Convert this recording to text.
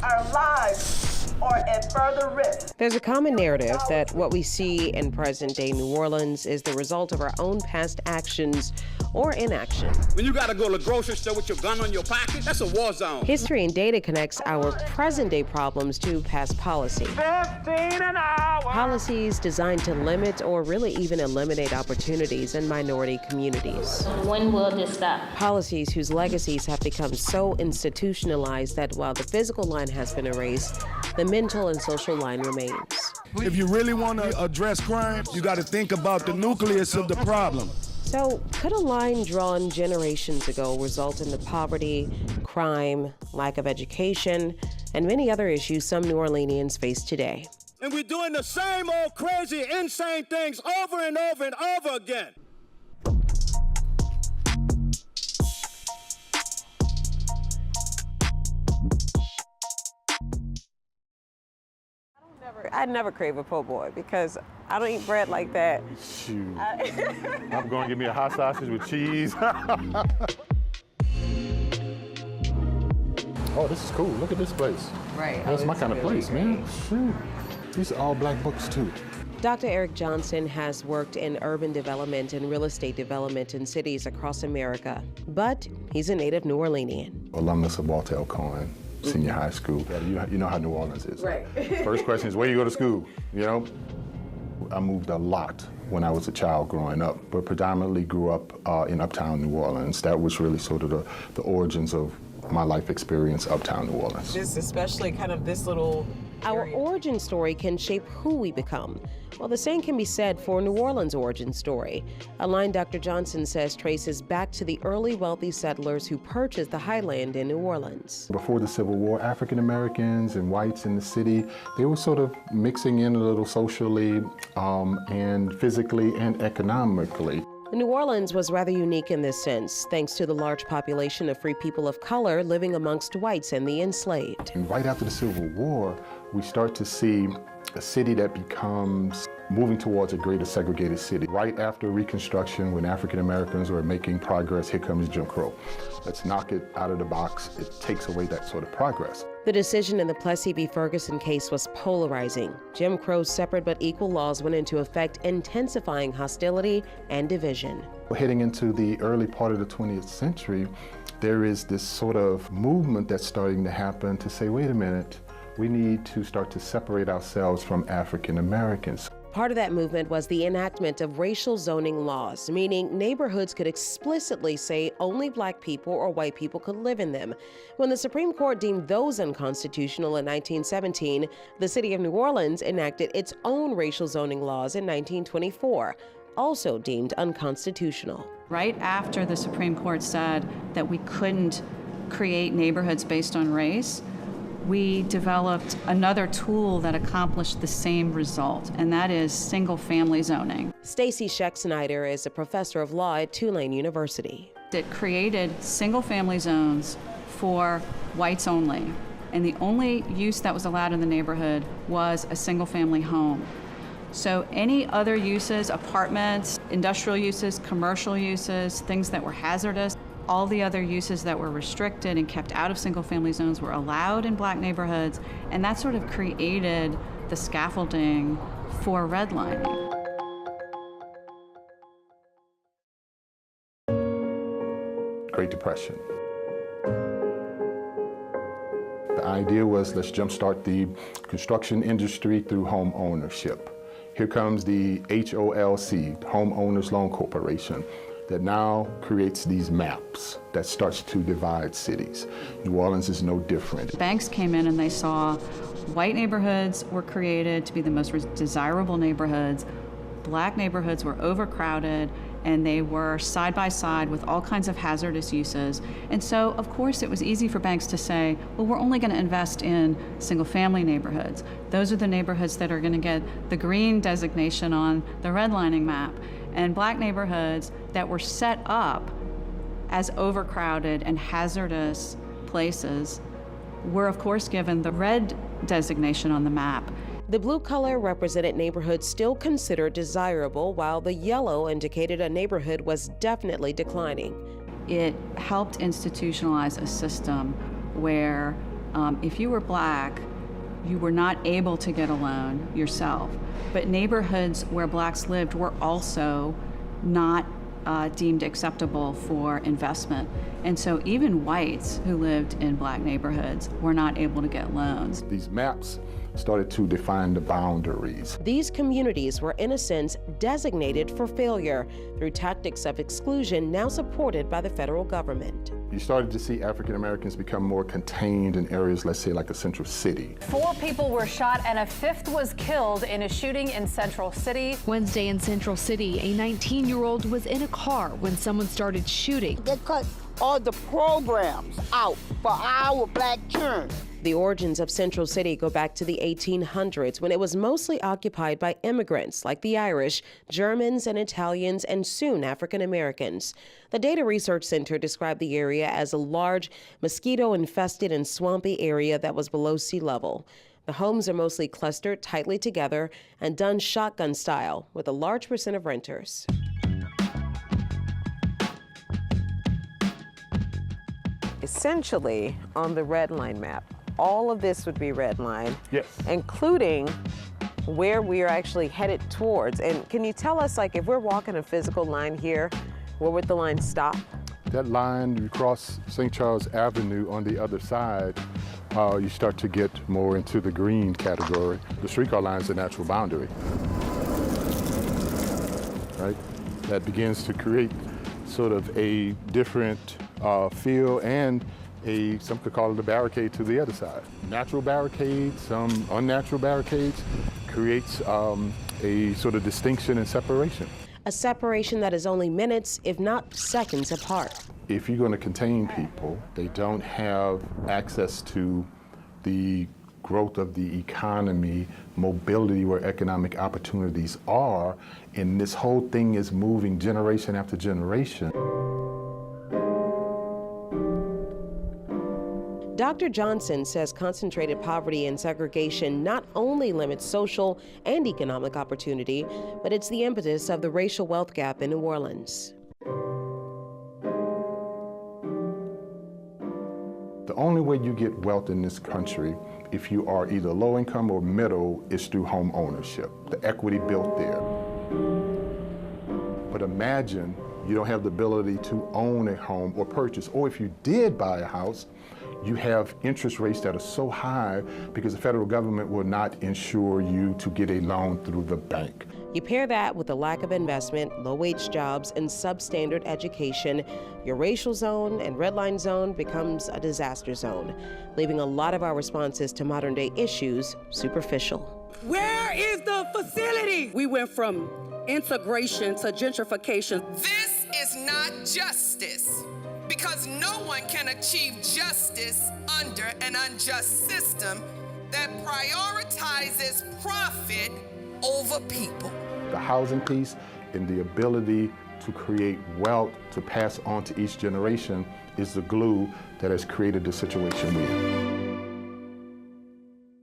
our lives are at further risk. There's a common narrative that what we see in present-day New Orleans is the result of our own past actions or inaction. When you gotta go to the grocery store with your gun on your pocket, that's a war zone. History and data connects our present-day problems to past policy. 15 an hour. Policies designed to limit or really even eliminate opportunities in minority communities. When will this stop? Policies whose legacies have become so institutionalized that while the physical line has been erased, the mental and social line remains. If you really want to address crime, you got to think about the nucleus of the problem. So, could a line drawn generations ago result in the poverty, crime, lack of education, and many other issues some New Orleanians face today? And we're doing the same old crazy, insane things over and over and over again. I'd never crave a po' boy because I don't eat bread like that. Shoot. I'm going to give me a hot sausage with cheese. Oh, this is cool. Look at this place. Right. That's my kind of place, man. Shoot. These are all black books, too. Dr. Eric Johnson has worked in urban development and real estate development in cities across America, but he's a native New Orleanian. Alumnus of Walter L. Cohen Senior High School. You know how New Orleans is. Right. First question is, where you go to school? You know? I moved a lot when I was a child growing up, but predominantly grew up in uptown New Orleans. That was really sort of the origins of my life experience uptown New Orleans. This, especially kind of this little Our origin story can shape who we become. Well, the same can be said for New Orleans' origin story, a line Dr. Johnson says traces back to the early wealthy settlers who purchased the highland in New Orleans. Before the Civil War, African Americans and whites in the city, they were sort of mixing in a little socially and physically and economically. New Orleans was rather unique in this sense, thanks to the large population of free people of color living amongst whites and the enslaved. And right after the Civil War, we start to see a city that becomes moving towards a greater segregated city. Right after Reconstruction, when African Americans were making progress, here comes Jim Crow. Let's knock it out of the box. It takes away that sort of progress. The decision in the Plessy v. Ferguson case was polarizing. Jim Crow's separate but equal laws went into effect, intensifying hostility and division. Heading into the early part of the 20th century, there is this sort of movement that's starting to happen to say, wait a minute, we need to start to separate ourselves from African Americans. Part of that movement was the enactment of racial zoning laws, meaning neighborhoods could explicitly say only black people or white people could live in them. When the Supreme Court deemed those unconstitutional in 1917, the city of New Orleans enacted its own racial zoning laws in 1924, also deemed unconstitutional. Right after the Supreme Court said that we couldn't create neighborhoods based on race, we developed another tool that accomplished the same result, and that is single-family zoning. Stacy Scheck-Snyder is a professor of law at Tulane University. It created single-family zones for whites only, and the only use that was allowed in the neighborhood was a single-family home. So any other uses, apartments, industrial uses, commercial uses, things that were hazardous, all the other uses that were restricted and kept out of single-family zones were allowed in black neighborhoods, and that sort of created the scaffolding for redlining. Great Depression. The idea was, let's jumpstart the construction industry through home ownership. Here comes the HOLC, Home Owners Loan Corporation, that now creates these maps that starts to divide cities. New Orleans is no different. Banks came in and they saw white neighborhoods were created to be the most desirable neighborhoods. Black neighborhoods were overcrowded, and they were side by side with all kinds of hazardous uses. And so, of course, it was easy for banks to say, well, we're only going to invest in single-family neighborhoods. Those are the neighborhoods that are going to get the green designation on the redlining map. And black neighborhoods that were set up as overcrowded and hazardous places were, of course, given the red designation on the map. The blue color represented neighborhoods still considered desirable, while the yellow indicated a neighborhood was definitely declining. It helped institutionalize a system where if you were black, you were not able to get a loan yourself. But neighborhoods where blacks lived were also not deemed acceptable for investment. And so even whites who lived in black neighborhoods were not able to get loans. These maps started to define the boundaries. These communities were, in a sense, designated for failure through tactics of exclusion now supported by the federal government. You started to see African Americans become more contained in areas, let's say, like a central city. 4 people were shot and a 5th was killed in a shooting in Central City. Wednesday in Central City, a 19-year-old was in a car when someone started shooting. They cut all the programs out for our black children. The origins of Central City go back to the 1800s when it was mostly occupied by immigrants like the Irish, Germans, and Italians, and soon African Americans. The Data Research Center described the area as a large, mosquito-infested and swampy area that was below sea level. The homes are mostly clustered tightly together and done shotgun style, with a large percent of renters. Essentially, on the red line map, all of this would be red line, Yes. including where we are actually headed towards. And can you tell us, like, if we're walking a physical line here, where would the line stop? That line, you cross St. Charles Avenue on the other side, you start to get more into the green category. The streetcar line is the natural boundary, right? That begins to create sort of a different feel and some could call it a barricade to the other side. Natural barricades, some unnatural barricades creates a sort of distinction and separation. A separation that is only minutes, if not seconds apart. If you're going to contain people, they don't have access to the growth of the economy, mobility where economic opportunities are, and this whole thing is moving generation after generation. Dr. Johnson says concentrated poverty and segregation not only limits social and economic opportunity, but it's the impetus of the racial wealth gap in New Orleans. The only way you get wealth in this country, if you are either low income or middle, is through home ownership, the equity built there. But imagine you don't have the ability to own a home or purchase, or if you did buy a house, you have interest rates that are so high because the federal government will not insure you to get a loan through the bank. You pair that with the lack of investment, low-wage jobs, and substandard education, your racial zone and red line zone becomes a disaster zone, leaving a lot of our responses to modern-day issues superficial. Where is the facility? We went from integration to gentrification. This is not justice, because no one can achieve justice under an unjust system that prioritizes profit over people. The housing piece and the ability to create wealth to pass on to each generation is the glue that has created the situation we're in.